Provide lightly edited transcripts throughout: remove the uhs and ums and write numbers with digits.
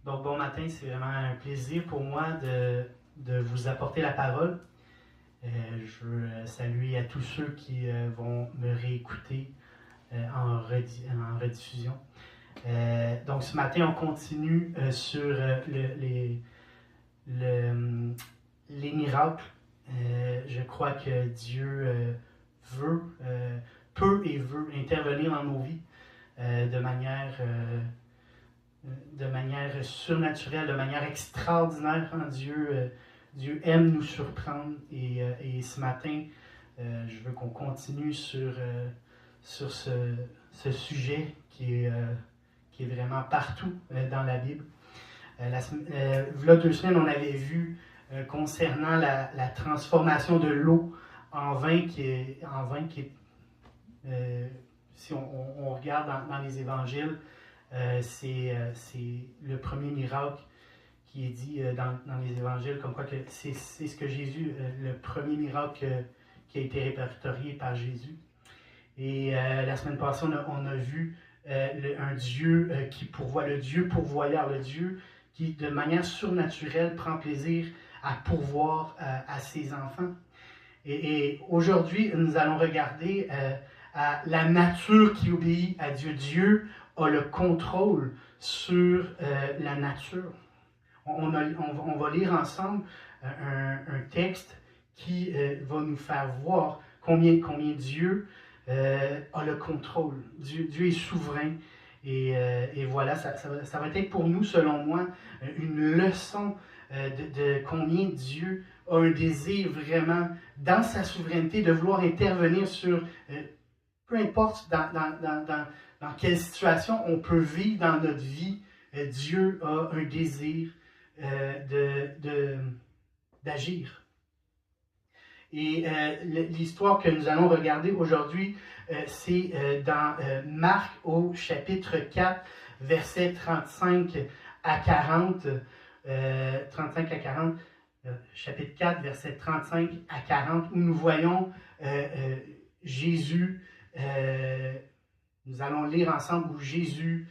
Donc, bon matin, c'est vraiment un plaisir pour moi de vous apporter la parole. Je veux saluer à tous ceux qui vont me réécouter en rediffusion. Donc, ce matin, on continue sur les miracles. Je crois que Dieu peut et veut intervenir dans nos vies de manière surnaturelle, de manière extraordinaire. Dieu aime nous surprendre et ce matin, je veux qu'on continue sur ce sujet qui est vraiment partout dans la Bible. Là 2 semaines, on avait vu concernant la transformation de l'eau en vin si on regarde dans les évangiles, c'est le premier miracle qui est dit dans les évangiles, comme quoi que c'est ce que Jésus, le premier miracle qui a été répertorié par Jésus. Et la semaine passée, on a vu un Dieu qui pourvoit, le Dieu pourvoyeur, le Dieu qui, de manière surnaturelle, prend plaisir à pourvoir à ses enfants. Et aujourd'hui, nous allons regarder à la nature qui obéit à Dieu. Dieu a le contrôle sur la nature. On va lire ensemble un texte qui va nous faire voir combien Dieu a le contrôle. Dieu est souverain. Et voilà, ça va être pour nous, selon moi, une leçon de combien Dieu a un désir vraiment, dans sa souveraineté, de vouloir intervenir sur, peu importe dans quelle situation on peut vivre dans notre vie, Dieu a un désir d'agir. Et l'histoire que nous allons regarder aujourd'hui, c'est dans Marc au chapitre 4, versets 35 à 40. 35 à 40, chapitre 4, versets 35 à 40, où nous voyons Jésus, nous allons lire ensemble où Jésus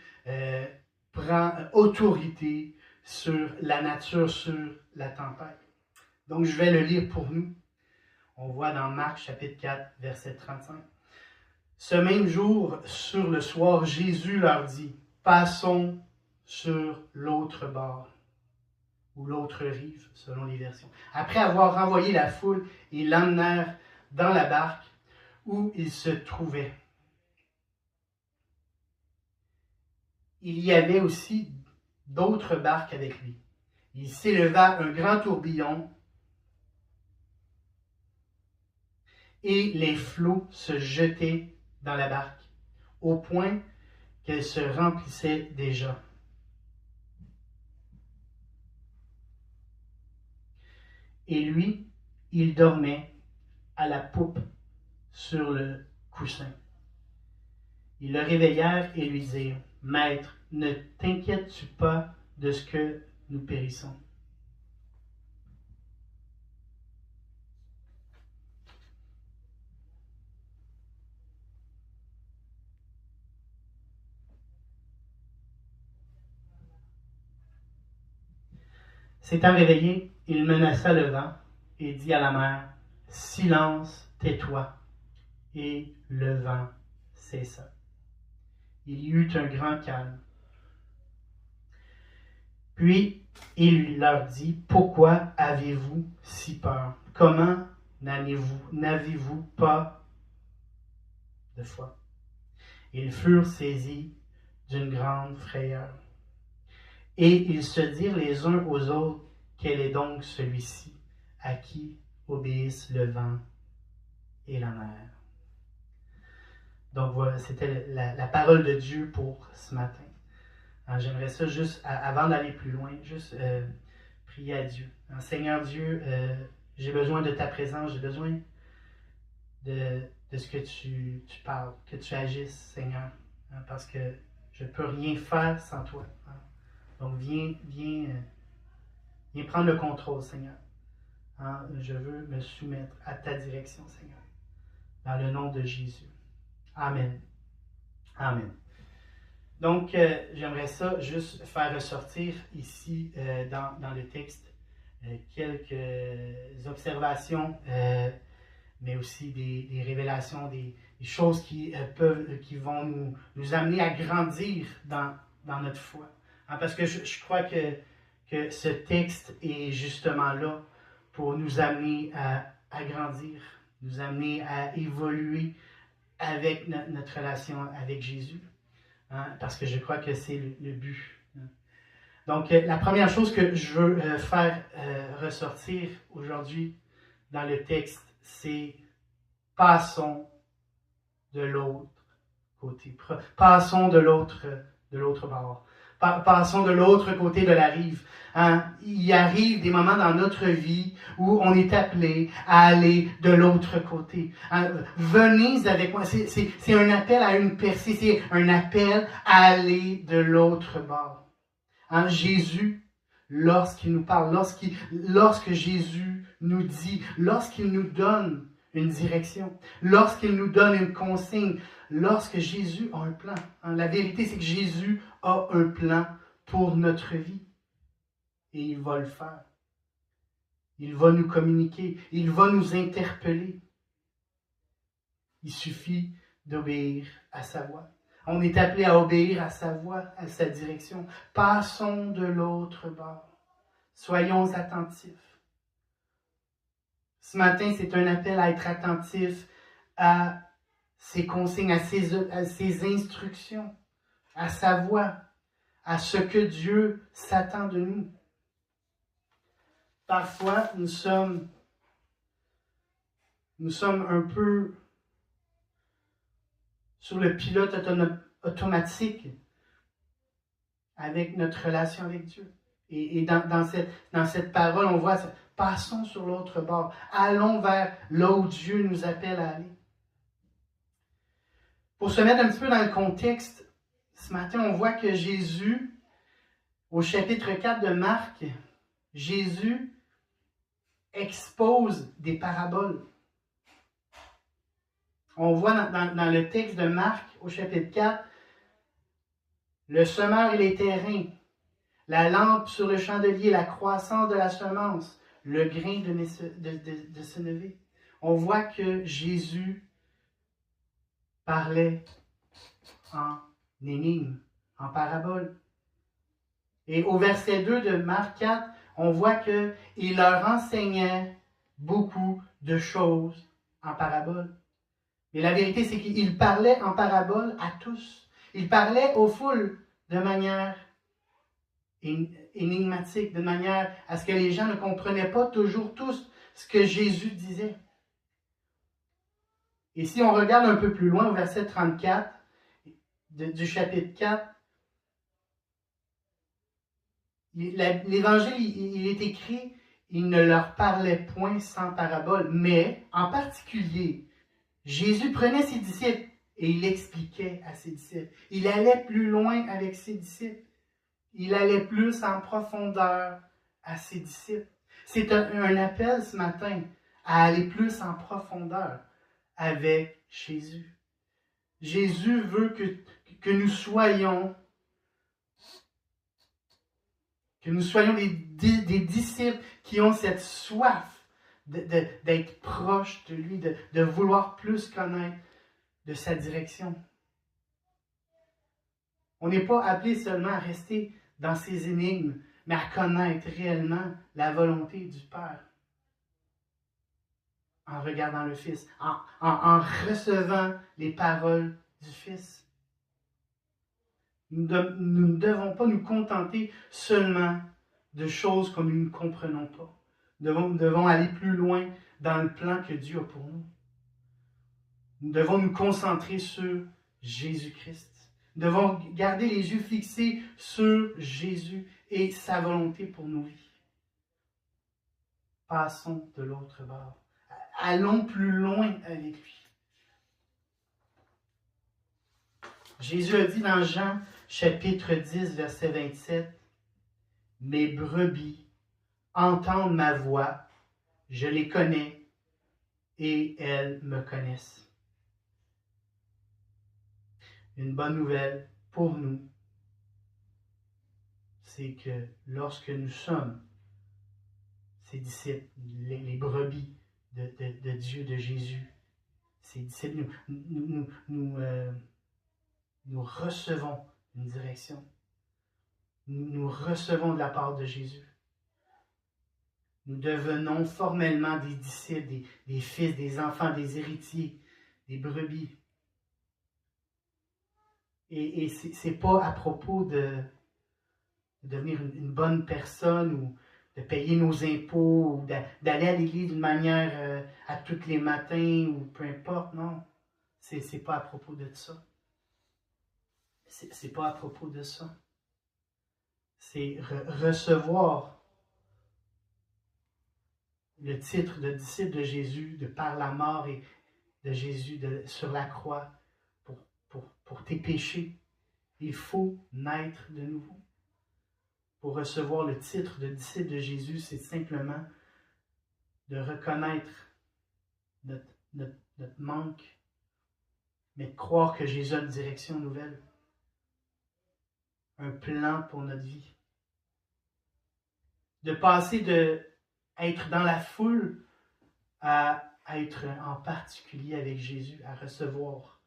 prend autorité sur la nature, sur la tempête. Donc je vais le lire pour nous. On voit dans Marc chapitre 4, verset 35. Ce même jour, sur le soir, Jésus leur dit, « Passons sur l'autre bord. » Ou l'autre rive, selon les versions. Après avoir renvoyé la foule, ils l'emmenèrent dans la barque où il se trouvait. Il y avait aussi d'autres barques avec lui. Il s'éleva un grand tourbillon et les flots se jetaient dans la barque, au point qu'elle se remplissait déjà. Et lui, il dormait à la poupe sur le coussin. Ils le réveillèrent et lui dirent, « Maître, ne t'inquiètes-tu pas de ce que nous périssons? » S'étant réveillé, il menaça le vent et dit à la mer, « Silence, tais-toi. » Et le vent cessa. Il y eut un grand calme. Puis il leur dit, « Pourquoi avez-vous si peur? Comment n'avez-vous pas de foi? » Ils furent saisis d'une grande frayeur. Et ils se dirent les uns aux autres, « Quel est donc celui-ci à qui obéissent le vent et la mer? » Donc voilà, c'était la parole de Dieu pour ce matin. Alors, j'aimerais ça juste, avant d'aller plus loin, juste prier à Dieu. Alors, Seigneur Dieu, j'ai besoin de ta présence, j'ai besoin de ce que tu parles, que tu agisses, Seigneur, parce que je ne peux rien faire sans toi. Donc viens prendre le contrôle, Seigneur. Je veux me soumettre à ta direction, Seigneur. Dans le nom de Jésus. Amen. Amen. Donc, j'aimerais ça juste faire ressortir ici dans le texte quelques observations, mais aussi des révélations, des choses qui vont nous amener à grandir dans notre foi. Hein, parce que je crois que ce texte est justement là pour nous amener à grandir, nous amener à évoluer avec notre relation avec Jésus. Hein, parce que je crois que c'est le but. Hein. Donc, la première chose que je veux faire ressortir aujourd'hui dans le texte, c'est passons de l'autre côté. Passons de l'autre bord. Passons de l'autre côté de la rive. Hein? Il arrive des moments dans notre vie où on est appelé à aller de l'autre côté. Hein? Venez avec moi. C'est un appel à une percée. C'est un appel à aller de l'autre bord. Hein? Jésus, lorsqu'il nous parle, lorsque Jésus nous dit, lorsqu'il nous donne une direction, lorsqu'il nous donne une consigne, lorsque Jésus a un plan. Hein, la vérité, c'est que Jésus a un plan pour notre vie. Et il va le faire. Il va nous communiquer. Il va nous interpeller. Il suffit d'obéir à sa voix. On est appelé à obéir à sa voix, à sa direction. Passons de l'autre bord. Soyons attentifs. Ce matin, c'est un appel à être attentif à ses consignes, à ses instructions, à sa voix, à ce que Dieu s'attend de nous. Parfois, nous sommes un peu sur le pilote automatique avec notre relation avec Dieu. Et dans cette parole, on voit, passons sur l'autre bord. Allons vers là où Dieu nous appelle à aller. Pour se mettre un petit peu dans le contexte, ce matin, on voit que Jésus, au chapitre 4 de Marc, Jésus expose des paraboles. On voit dans le texte de Marc, au chapitre 4, le semeur et les terrains, la lampe sur le chandelier, la croissance de la semence, le grain de sénévé. On voit que Jésus parlait en énigme, en parabole. Et au verset 2 de Marc 4, on voit qu'il leur enseignait beaucoup de choses en parabole. Mais la vérité, c'est qu'il parlait en parabole à tous. Il parlait aux foules de manière énigmatique, de manière à ce que les gens ne comprenaient pas toujours tous ce que Jésus disait. Et si on regarde un peu plus loin au verset 34 du chapitre 4, l'Évangile, il est écrit, il ne leur parlait point sans parabole, mais en particulier, Jésus prenait ses disciples et il expliquait à ses disciples. Il allait plus loin avec ses disciples. Il allait plus en profondeur à ses disciples. C'est un appel ce matin à aller plus en profondeur avec Jésus. Jésus veut que nous soyons des disciples qui ont cette soif d'être proches de lui, de vouloir plus connaître de sa direction. On n'est pas appelé seulement à rester dans ses énigmes, mais à connaître réellement la volonté du Père. En regardant le Fils, en recevant les paroles du Fils. Nous ne devons pas nous contenter seulement de choses que nous ne comprenons pas. Nous devons aller plus loin dans le plan que Dieu a pour nous. Nous devons nous concentrer sur Jésus-Christ. Nous devons garder les yeux fixés sur Jésus et sa volonté pour nos vies. Passons de l'autre bord. Allons plus loin avec lui. Jésus a dit dans Jean, chapitre 10, verset 27, « Mes brebis entendent ma voix, je les connais et elles me connaissent. » Une bonne nouvelle pour nous c'est que lorsque nous sommes ses disciples, les brebis de Dieu, de Jésus, ses disciples, nous recevons une direction. Nous recevons de la part de Jésus. Nous devenons formellement des disciples, des fils, des enfants, des héritiers, des brebis. Et c'est pas à propos de devenir une bonne personne ou de payer nos impôts ou d'aller à l'église d'une manière à tous les matins ou peu importe, non. C'est pas à propos de ça. C'est pas à propos de ça. C'est recevoir le titre de disciple de Jésus, de par la mort et de Jésus sur la croix pour tes péchés. Il faut naître de nouveau. Pour recevoir le titre de disciple de Jésus, c'est simplement de reconnaître notre manque, mais de croire que Jésus a une direction nouvelle, un plan pour notre vie. De passer de être dans la foule à être en particulier avec Jésus, à recevoir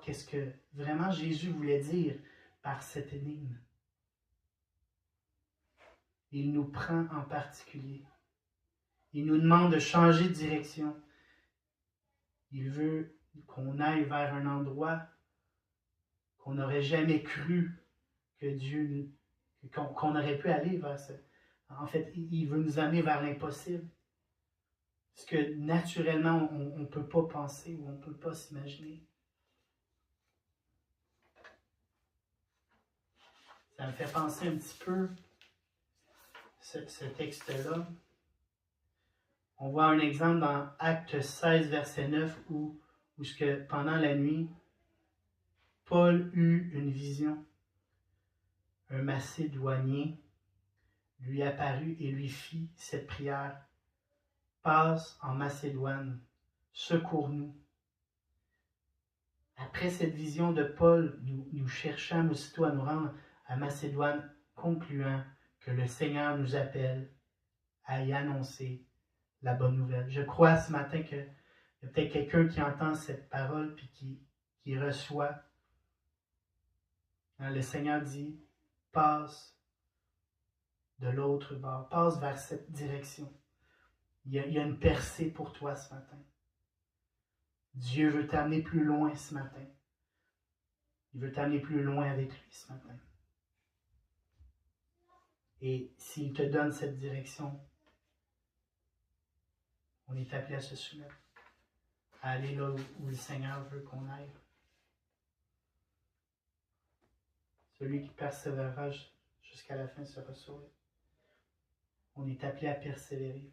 qu'est-ce que vraiment Jésus voulait dire par cette énigme. Il nous prend en particulier. Il nous demande de changer de direction. Il veut qu'on aille vers un endroit qu'on n'aurait jamais cru que Dieu, qu'on aurait pu aller vers ça. En fait, il veut nous amener vers l'impossible. Ce que naturellement, on ne peut pas penser ou on ne peut pas s'imaginer. Ça me fait penser un petit peu, ce texte-là. On voit un exemple dans Actes 16, verset 9, où pendant la nuit, Paul eut une vision. Un Macédonien lui apparut et lui fit cette prière. Passe en Macédoine, secours-nous. Après cette vision de Paul, nous cherchâmes aussitôt à nous rendre à Macédoine, concluant que le Seigneur nous appelle à y annoncer la bonne nouvelle. Je crois ce matin qu'il y a peut-être quelqu'un qui entend cette parole puis qui reçoit. Le Seigneur dit, passe de l'autre bord, passe vers cette direction. Il y a une percée pour toi ce matin. Dieu veut t'amener plus loin ce matin. Il veut t'amener plus loin avec lui ce matin. Et s'il te donne cette direction, on est appelé à se soumettre, à aller là où le Seigneur veut qu'on aille. Celui qui persévérera jusqu'à la fin sera sauvé. On est appelé à persévérer.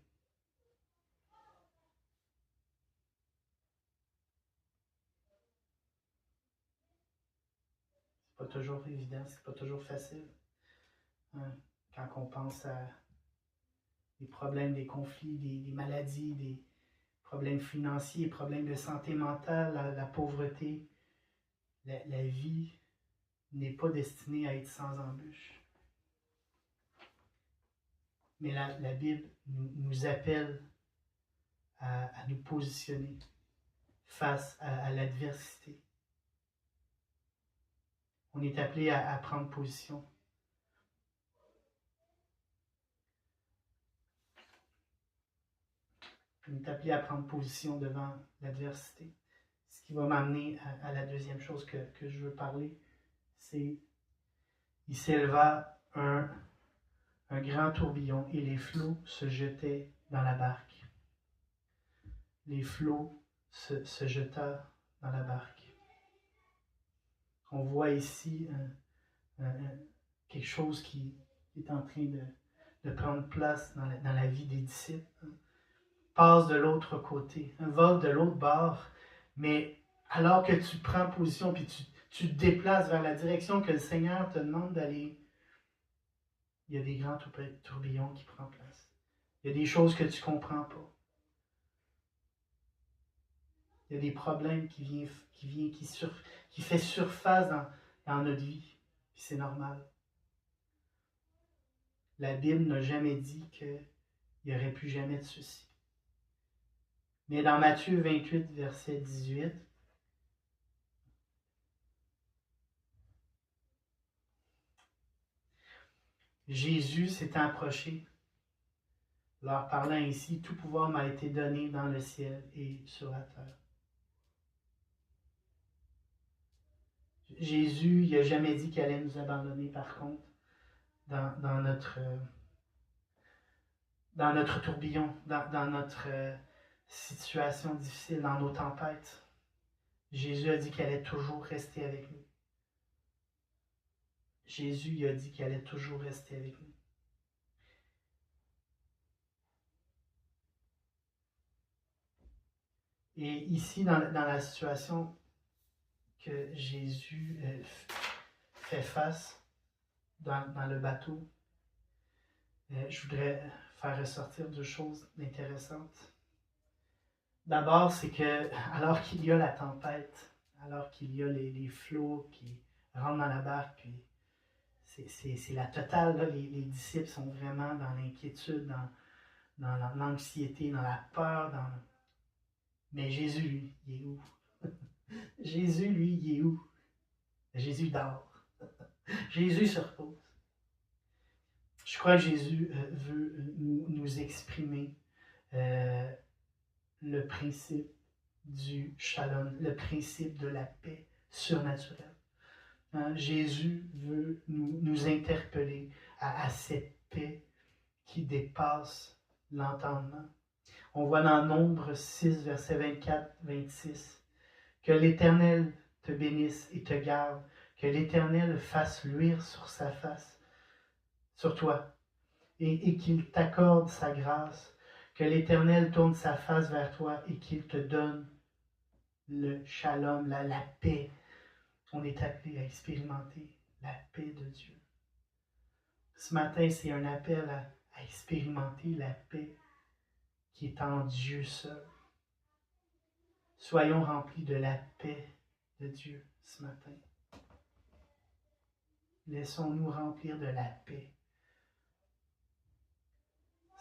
C'est pas toujours évident, c'est pas toujours facile. Quand on pense à des problèmes, des conflits, des maladies, des problèmes financiers, des problèmes de santé mentale, la pauvreté, la vie n'est pas destinée à être sans embûche. Mais la Bible nous appelle à nous positionner face à l'adversité. On est appelé à prendre position. On est appelé à prendre position devant l'adversité. Ce qui va m'amener à la deuxième chose que je veux parler, c'est il s'éleva un grand tourbillon et les flots se jetaient dans la barque. Les flots se jetèrent dans la barque. On voit ici quelque chose qui est en train de prendre place dans la vie des disciples. Passe de l'autre côté, vole de l'autre bord, mais alors que tu prends position puis tu te déplaces vers la direction que le Seigneur te demande d'aller, il y a des grands tourbillons qui prennent place. Il y a des choses que tu ne comprends pas. Il y a des problèmes qui fait surface dans notre vie. Puis c'est normal. La Bible n'a jamais dit qu'il n'y aurait plus jamais de soucis. Mais dans Matthieu 28, verset 18, Jésus s'est approché, leur parlant ainsi, tout pouvoir m'a été donné dans le ciel et sur la terre. Jésus, il n'a jamais dit qu'il allait nous abandonner, par contre, dans notre tourbillon, dans notre situation difficile, dans nos tempêtes. Jésus a dit qu'il allait toujours rester avec nous. Jésus il a dit qu'il allait toujours rester avec nous. Et ici, dans la situation que Jésus fait face dans le bateau, je voudrais faire ressortir deux choses intéressantes. D'abord, c'est que alors qu'il y a la tempête, alors qu'il y a les flots qui rentrent dans la barque, puis c'est la totale, là, les disciples sont vraiment dans l'inquiétude, dans l'anxiété, dans la peur, mais Jésus, lui, il est où? Jésus, lui, il est où? Jésus dort. Jésus se repose. Je crois que Jésus veut nous exprimer le principe du shalom, le principe de la paix surnaturelle. Jésus veut nous interpeller à cette paix qui dépasse l'entendement. On voit dans Nombre 6, verset 24-26, que l'Éternel te bénisse et te garde, que l'Éternel fasse luire sur sa face, sur toi, et qu'il t'accorde sa grâce, que l'Éternel tourne sa face vers toi et qu'il te donne le shalom, la paix. On est appelé à expérimenter la paix de Dieu. Ce matin, c'est un appel à expérimenter la paix qui est en Dieu seul. Soyons remplis de la paix de Dieu ce matin. Laissons-nous remplir de la paix.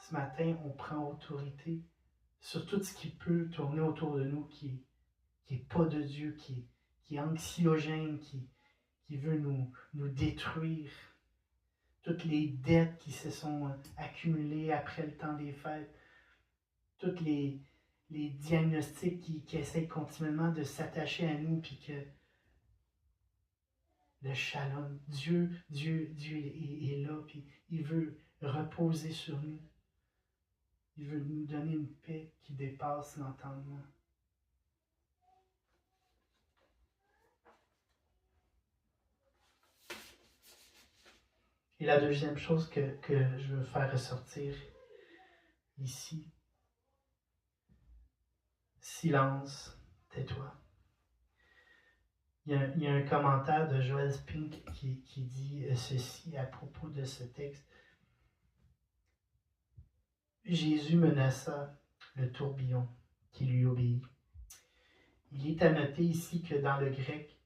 Ce matin, on prend autorité sur tout ce qui peut tourner autour de nous, qui n'est pas de Dieu, qui est anxiogène, qui veut nous détruire. Toutes les dettes qui se sont accumulées après le temps des fêtes, toutes les diagnostics qui essaient continuellement de s'attacher à nous, puis que le shalom, Dieu est là, puis il veut reposer sur nous. Il veut nous donner une paix qui dépasse l'entendement. Et la deuxième chose que je veux faire ressortir ici, silence, tais-toi. Il y a un commentaire de Joel Spink qui dit ceci à propos de ce texte. Jésus menaça le tourbillon qui lui obéit. Il est à noter ici que dans le grec,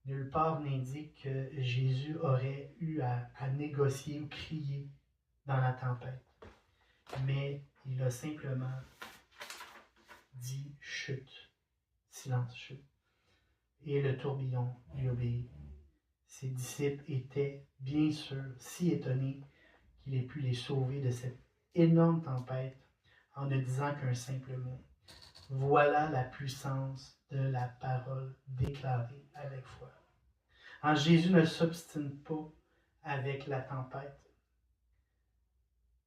nulle part n'indique que Jésus aurait eu à négocier ou crier dans la tempête. Mais il a simplement dit chute, silence, chute. Et le tourbillon lui obéit. Ses disciples étaient bien sûr si étonnés qu'il ait pu les sauver de cette énorme tempête en ne disant qu'un simple mot. Voilà la puissance de la parole déclarée avec foi. Jésus ne s'obstine pas avec la tempête.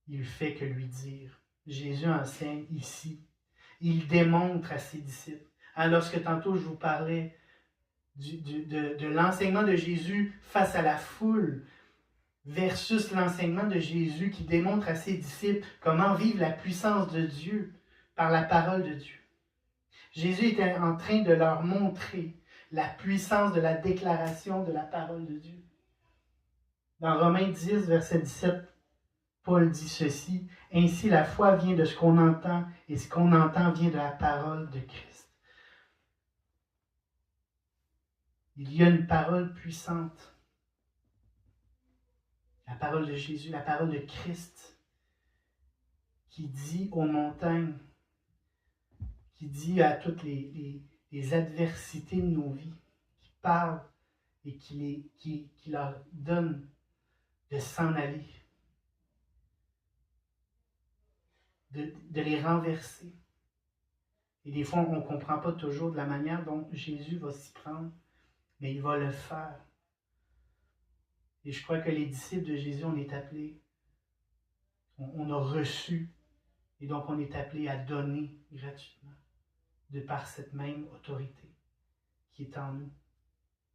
Il fait que lui dire. Jésus enseigne ici. Il démontre à ses disciples. Lorsque tantôt je vous parlais de l'enseignement de Jésus face à la foule versus l'enseignement de Jésus qui démontre à ses disciples comment vivre la puissance de Dieu par la parole de Dieu. Jésus était en train de leur montrer la puissance de la déclaration de la parole de Dieu. Dans Romains 10, verset 17, Paul dit ceci, « Ainsi la foi vient de ce qu'on entend, et ce qu'on entend vient de la parole de Christ. » Il y a une parole puissante parole de Jésus, la parole de Christ, qui dit aux montagnes, qui dit à toutes les adversités de nos vies, qui parle et qui leur donne de s'en aller, de les renverser. Et des fois, on ne comprend pas toujours de la manière dont Jésus va s'y prendre, mais il va le faire. Et je crois que les disciples de Jésus, on est appelés, on a reçu, et donc on est appelé à donner gratuitement, de par cette même autorité qui est en nous,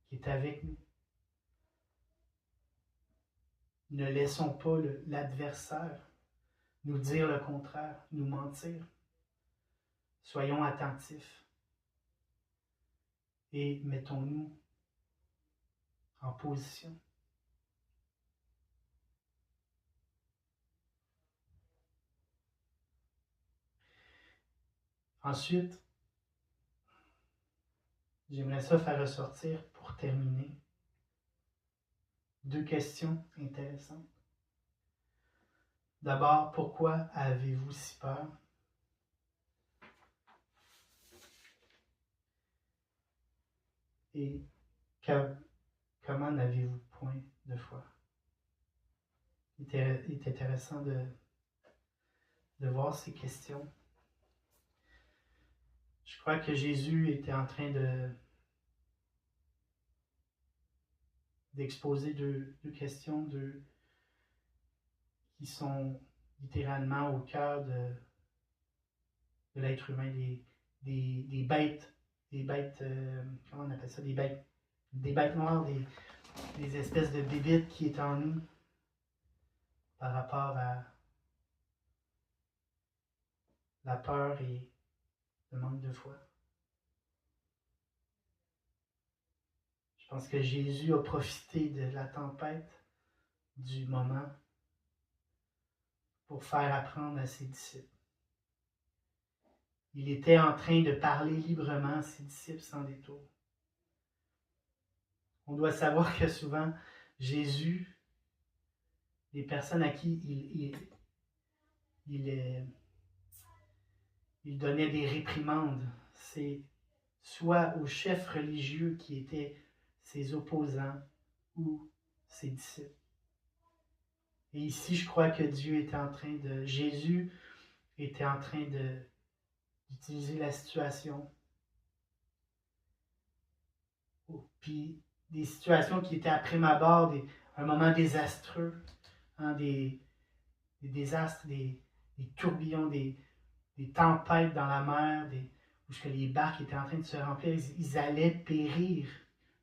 qui est avec nous. Ne laissons pas l'adversaire nous dire le contraire, nous mentir. Soyons attentifs et mettons-nous en position. Ensuite, j'aimerais ça faire ressortir, pour terminer, 2 questions intéressantes. D'abord, pourquoi avez-vous si peur? Et comment n'avez-vous point de foi? Il est intéressant de voir ces questions. Je crois que Jésus était en train d'exposer deux questions qui sont littéralement au cœur de l'être humain, des bêtes, comment on appelle ça, des bêtes noires, des espèces de bébites qui est en nous par rapport à la peur et le manque de foi. Je pense que Jésus a profité de la tempête du moment pour faire apprendre à ses disciples. Il était en train de parler librement à ses disciples sans détour. On doit savoir que souvent, Jésus, les personnes à qui il donnait des réprimandes, c'est soit aux chefs religieux qui étaient ses opposants ou ses disciples. Et ici, je crois que Jésus était en train d'utiliser la situation. Puis des situations qui étaient à prime abord, un moment désastreux, des désastres, des tourbillons, des tempêtes dans la mer, où les barques étaient en train de se remplir, ils allaient périr.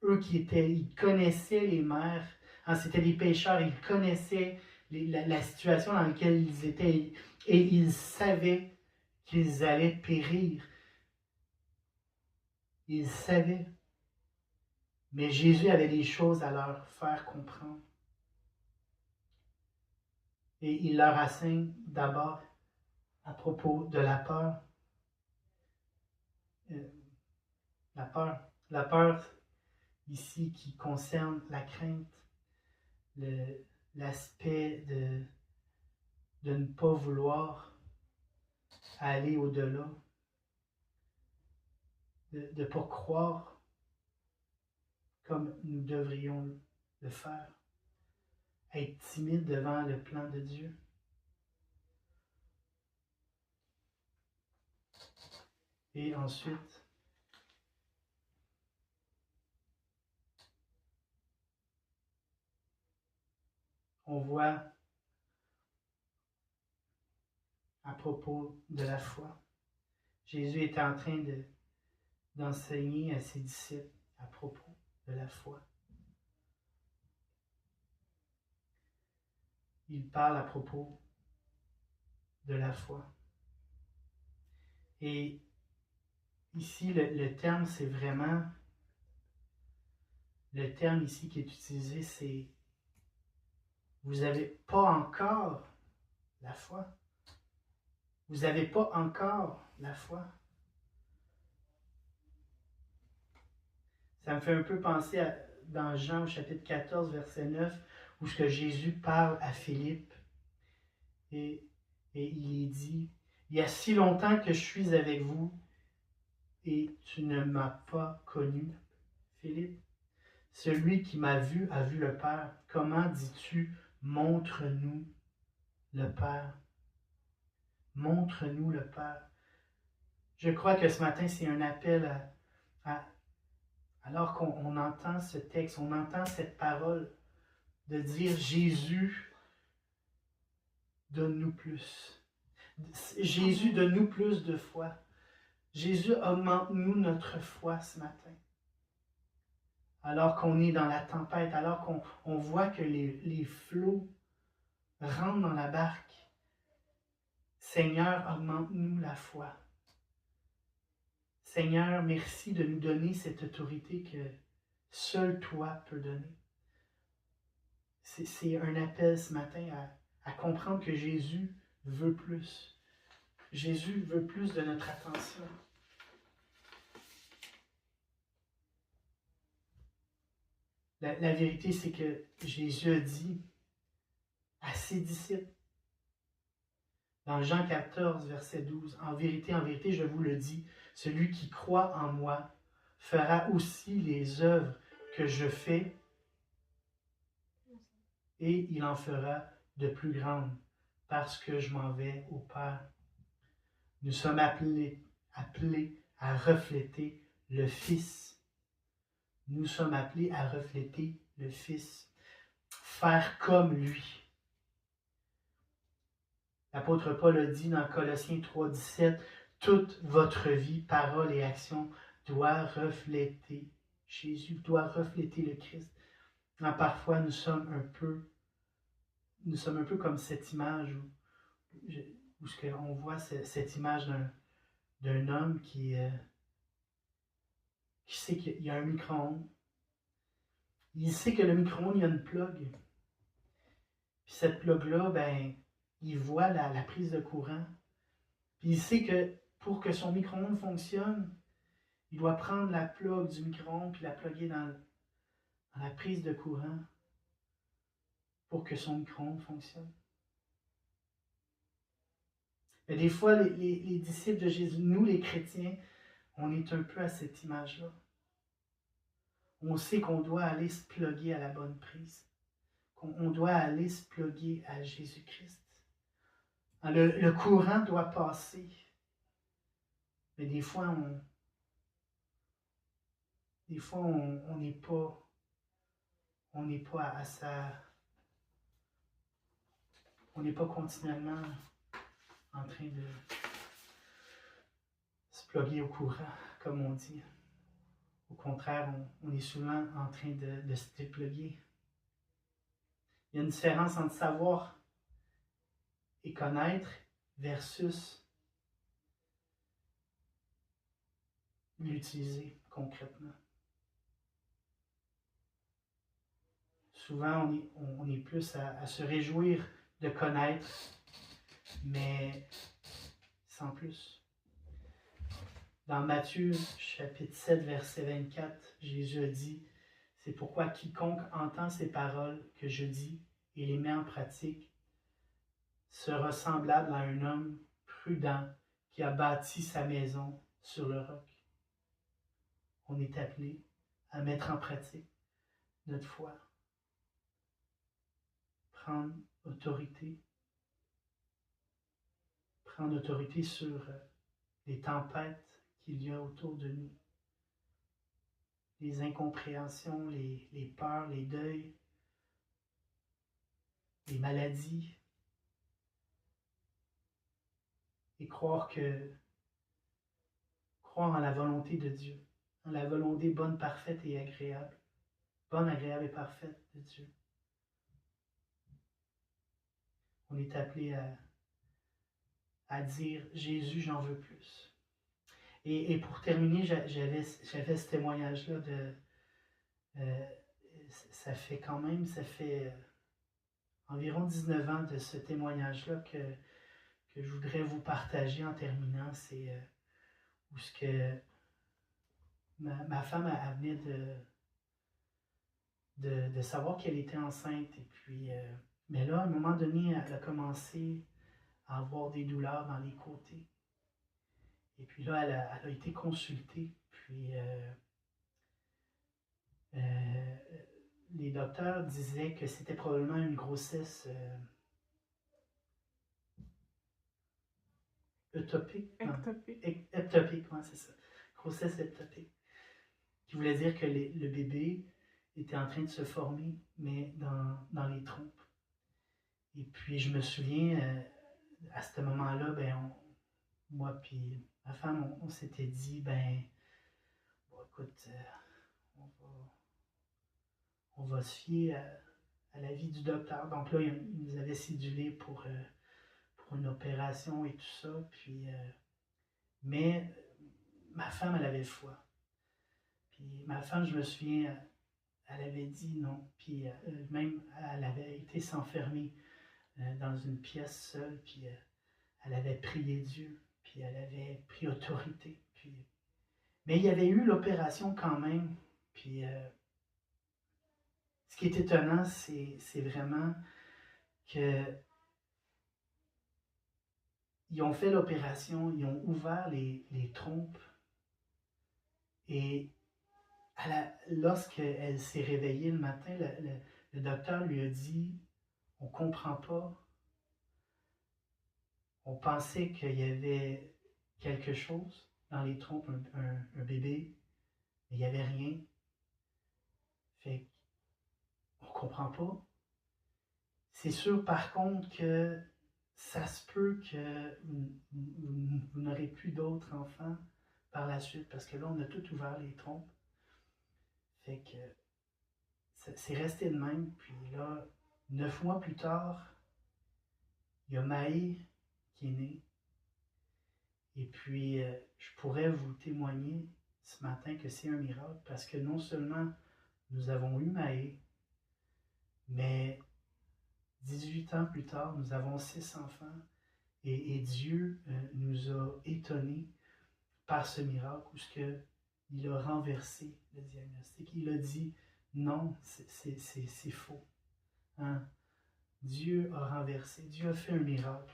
Eux ils connaissaient les mers, c'était des pêcheurs, ils connaissaient la situation dans laquelle ils étaient, et ils savaient qu'ils allaient périr. Ils savaient. Mais Jésus avait des choses à leur faire comprendre. Et il leur enseigne d'abord à propos de la peur. La peur ici qui concerne la crainte, l'aspect de ne pas vouloir aller au-delà, de ne pas croire comme nous devrions le faire, être timide devant le plan de Dieu. Et ensuite, on voit à propos de la foi. Jésus était en train d'enseigner à ses disciples à propos de la foi. Il parle à propos de la foi. Et ici, le terme, c'est vraiment... Le terme ici qui est utilisé, c'est « Vous n'avez pas encore la foi. » Vous n'avez pas encore la foi. Ça me fait un peu penser dans Jean au chapitre 14, verset 9, où ce que Jésus parle à Philippe et il dit, il y a si longtemps que je suis avec vous et tu ne m'as pas connu, Philippe. Celui qui m'a vu a vu le Père. Comment dis-tu, montre-nous le Père? Montre-nous le Père. Je crois que ce matin, c'est un appel alors qu'on entend ce texte, on entend cette parole, de dire Jésus, donne-nous plus. Jésus, donne-nous plus de foi. Jésus, augmente-nous notre foi ce matin. Alors qu'on est dans la tempête, alors qu'on voit que les flots rentrent dans la barque. Seigneur, augmente-nous la foi. Seigneur, merci de nous donner cette autorité que seul toi peux donner. C'est un appel ce matin à comprendre que Jésus veut plus. Jésus veut plus de notre attention. La vérité, c'est que Jésus a dit à ses disciples, dans Jean 14, verset 12, en vérité, je vous le dis, celui qui croit en moi fera aussi les œuvres que je fais et il en fera de plus grandes parce que je m'en vais au Père. Nous sommes appelés à refléter le Fils. Nous sommes appelés à refléter le Fils. Faire comme lui. L'apôtre Paul a dit dans Colossiens 3,17, toute votre vie, parole et action doit refléter Jésus, doit refléter le Christ. Alors, parfois, nous sommes un peu comme cette image où on voit cette image d'un homme qui sait qu'il y a un micro-ondes. Il sait que le micro-ondes, il y a une plug. Puis cette plug-là, ben, il voit la prise de courant. Puis il sait que pour que son micro-ondes fonctionne, il doit prendre la plug du micro-ondes puis la plugger dans la prise de courant pour que son micro-ondes fonctionne. Mais des fois, les disciples de Jésus, nous les chrétiens, on est un peu à cette image-là. On sait qu'on doit aller se plugger à la bonne prise. Qu'on doit aller se plugger à Jésus-Christ. Le courant doit passer. Mais des fois, on n'est pas à ça. On n'est pas continuellement en train de se plugger au courant, comme on dit. Au contraire, on est souvent en train de se dépluguer. Il y a une différence entre savoir et connaître versus l'utiliser concrètement. Souvent, on est plus à se réjouir de connaître, mais sans plus. Dans Matthieu, chapitre 7, verset 24, Jésus a dit, « C'est pourquoi quiconque entend ces paroles que je dis et les met en pratique sera semblable à un homme prudent qui a bâti sa maison sur le roc. » On est appelé à mettre en pratique notre foi. Prendre autorité sur les tempêtes qu'il y a autour de nous, les incompréhensions, les peurs, les deuils, les maladies, et croire en la volonté de Dieu, en la volonté bonne, parfaite et agréable, bonne, agréable et parfaite de Dieu. On est appelé à dire « Jésus, j'en veux plus ». Et pour terminer, j'avais ce témoignage-là ça fait environ 19 ans de ce témoignage-là que je voudrais vous partager en terminant. C'est où ce que ma femme elle venait de savoir qu'elle était enceinte. Et puis, mais là, à un moment donné, elle a commencé à avoir des douleurs dans les côtés. Et puis là, elle a été consultée. Puis, les docteurs disaient que c'était probablement une grossesse ectopique. Ectopique, oui, c'est ça. Grossesse ectopique. Qui voulait dire que le bébé était en train de se former, mais dans les trompes. Et puis, je me souviens, à ce moment-là, moi puis ma femme, on s'était dit, bon, écoute, on va se fier à l'avis du docteur. Donc là, il nous avait cédulé pour une opération et tout ça. Puis, mais ma femme, elle avait foi. Puis ma femme, je me souviens, elle avait dit non. Puis même, elle avait été s'enfermer dans une pièce seule. Puis elle avait prié Dieu. Puis elle avait pris autorité. Puis, mais il y avait eu l'opération quand même. Puis ce qui est étonnant, c'est vraiment que ils ont fait l'opération, ils ont ouvert les trompes et lorsqu'elle s'est réveillée le matin, le docteur lui a dit « On ne comprend pas, on pensait qu'il y avait quelque chose dans les trompes, un bébé, mais il n'y avait rien. Fait qu'on ne comprend pas. C'est sûr par contre que ça se peut que vous n'aurez plus d'autres enfants par la suite, parce que là, on a tout ouvert les trompes. Fait que c'est resté de même. Puis là, 9 mois plus tard, il y a Maë qui est née. Et puis, je pourrais vous témoigner ce matin que c'est un miracle, parce que non seulement nous avons eu Maë, mais 18 ans plus tard, nous avons 6 enfants. Et Dieu nous a étonnés par ce miracle où il a renversé le diagnostic. Il a dit non, c'est faux. Hein? Dieu a renversé, Dieu a fait un miracle.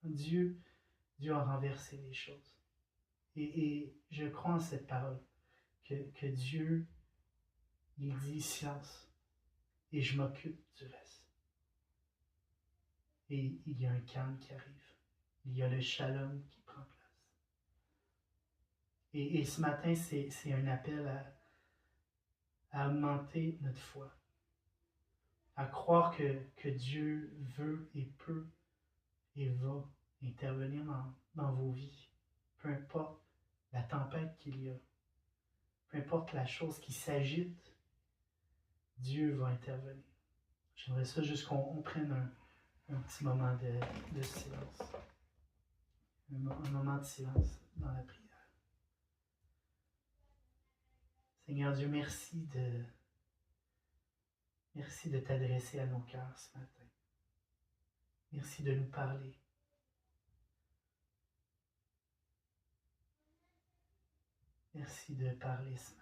Dieu a renversé les choses. Et je crois en cette parole, que Dieu, il dit silence, et je m'occupe du reste. Et il y a un calme qui arrive. Il y a le shalom qui prend place. Et ce matin, c'est un appel à augmenter notre foi, à croire que Dieu veut et peut et va intervenir dans vos vies. Peu importe la tempête qu'il y a, peu importe la chose qui s'agite, Dieu va intervenir. J'aimerais ça juste qu'on prenne un petit moment de silence. Un moment de silence dans la prière. Seigneur Dieu, merci de t'adresser à nos cœurs ce matin. Merci de nous parler. Merci de parler ce matin.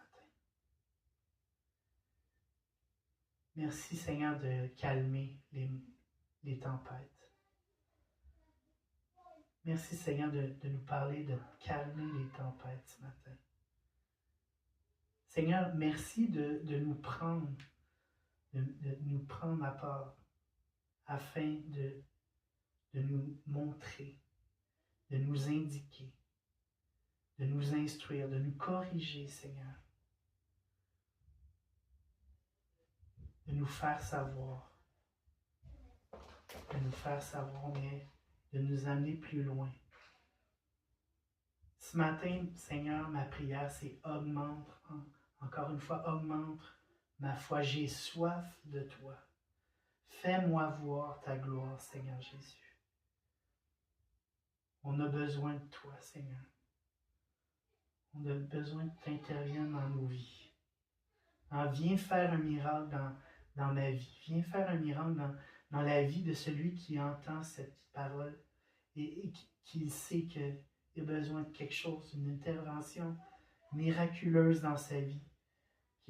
Merci Seigneur de calmer les tempêtes. Merci Seigneur de nous parler, de calmer les tempêtes ce matin. Seigneur, merci de nous prendre, de nous prendre à part afin de nous montrer, de nous indiquer, de nous instruire, de nous corriger, Seigneur, de nous faire savoir, mais de nous amener plus loin. Ce matin, Seigneur, ma prière, c'est encore une fois, augmente ma foi. J'ai soif de toi. Fais-moi voir ta gloire, Seigneur Jésus. On a besoin de toi, Seigneur. On a besoin que tu interviennes dans nos vies. Viens faire un miracle dans ma vie. Viens faire un miracle dans la vie de celui qui entend cette parole et qui sait qu'il a besoin de quelque chose, une intervention miraculeuse dans sa vie,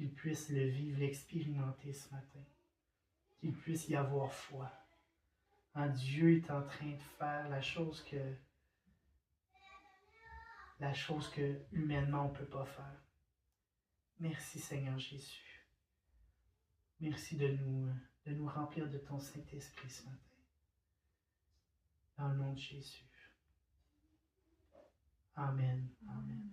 qu'ils puissent le vivre, l'expérimenter ce matin, qu'ils puissent y avoir foi. Dieu est en train de faire la chose que humainement on ne peut pas faire. Merci Seigneur Jésus. Merci de nous remplir de ton Saint-Esprit ce matin. Dans le nom de Jésus. Amen. Amen.